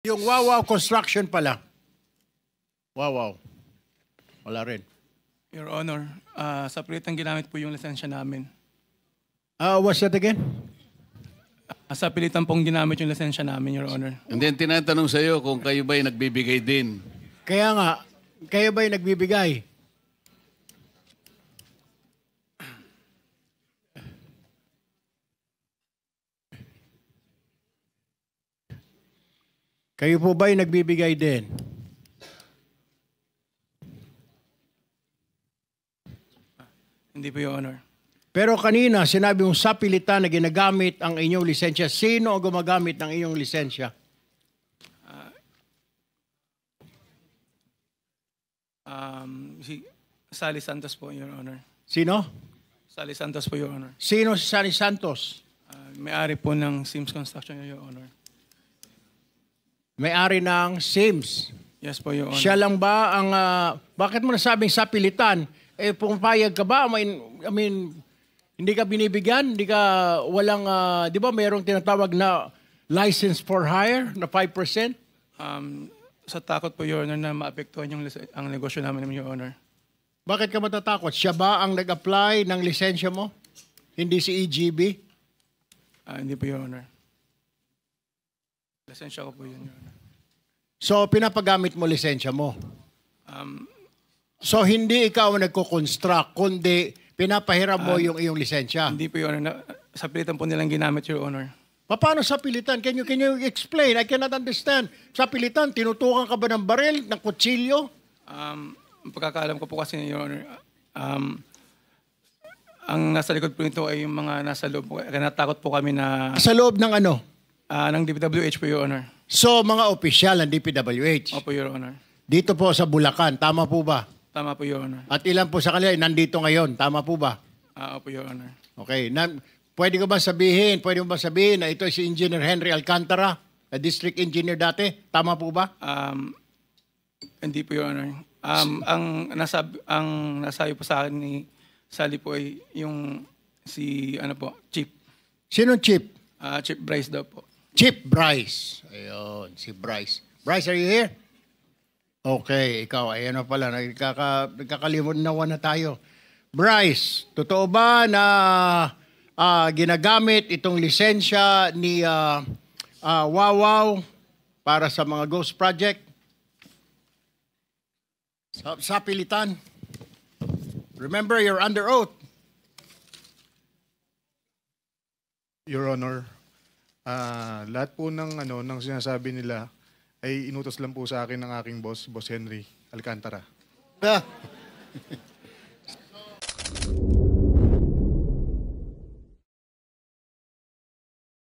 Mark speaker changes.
Speaker 1: Yung Wawaw Construction pala. Wawaw. Wala rin.
Speaker 2: Your Honor, sa pilitan ginamit po yung lisensya namin.
Speaker 1: What's that again?
Speaker 2: Sa pilitan pong ginamit yung lisensya namin, Your Honor.
Speaker 3: And then tinatanong sa iyo kung kayo ba'y nagbibigay din.
Speaker 1: Kaya nga, kayo ba'y nagbibigay? Kayo po ba'y nagbibigay din?
Speaker 2: Hindi po, Your Honor.
Speaker 1: Pero kanina, sinabi mong sa pilitan na ginagamit ang inyong lisensya. Sino ang gumagamit ng inyong lisensya?
Speaker 2: Si Sally Santos po, Your Honor.
Speaker 1: Sino?
Speaker 2: Sally Santos po, Your Honor.
Speaker 1: Sino si Sally Santos?
Speaker 2: May-ari po ng Sims Construction, Your Honor.
Speaker 1: May-ari ng Sims.
Speaker 2: Yes po, Your Honor.
Speaker 1: Siya lang ba ang... bakit mo nasabing sa pilitan? Pumapayag ka ba? I mean, hindi ka binibigyan? Hindi ka walang... di ba mayroong tinatawag na license for hire na 5%?
Speaker 2: Sa takot po, Your Honor, na maapektuhan ang negosyo namin, Your Honor.
Speaker 1: Bakit ka matatakot? Siya ba ang nag-apply ng lisensya mo? Hindi si EGB?
Speaker 2: Hindi po, Your Honor. Lisensya ko po yun, Your Honor.
Speaker 1: So, pinapagamit mo lisensya mo? So, hindi ikaw ang nagko-construct, kundi pinapahiram mo yung iyong lisensya?
Speaker 2: Hindi po, Your Honor. Sa pilitan po nilang ginamit, Your Honor.
Speaker 1: Paano sa pilitan? Can you explain? I cannot understand. Sa pilitan, tinutukan ka ba ng baril, ng kutsilyo?
Speaker 2: Ang pagkakaalam ko po kasi, Your Honor, ang nasa likod po nito ay yung mga nasa loob. Kaya natakot po kami na...
Speaker 1: Sa loob ng ano?
Speaker 2: Ng DPWH po, Your Honor.
Speaker 1: So, mga opisyal ng DPWH?
Speaker 2: Opo, Your Honor.
Speaker 1: Dito po sa Bulacan, tama po ba?
Speaker 2: Tama po, Your Honor.
Speaker 1: At ilan po sa kanila nandito ngayon, tama po ba?
Speaker 2: Opo, Your Honor.
Speaker 1: Okay. Pwede mo ba sabihin na ito si Engineer Henry Alcantara, na district engineer dati? Tama po ba?
Speaker 2: Hindi po, Your Honor. Ang nasabi po sa akin ni Sally po ay yung Chief.
Speaker 1: Sino Chief?
Speaker 2: Chief Bryce daw po.
Speaker 1: Chief Bryce. Ayun, si Bryce. Bryce, are you here? Okay, ikaw, ayan na pala. Nagkakalimunawa na tayo. Bryce, totoo ba na ginagamit itong lisensya ni Wawaw para sa mga ghost project? Sa pilitan. Remember, you're under oath.
Speaker 4: Your Honor, lahat po ng sinasabi nila ay inutos lang po sa akin ng aking boss, Boss Henry Alcantara.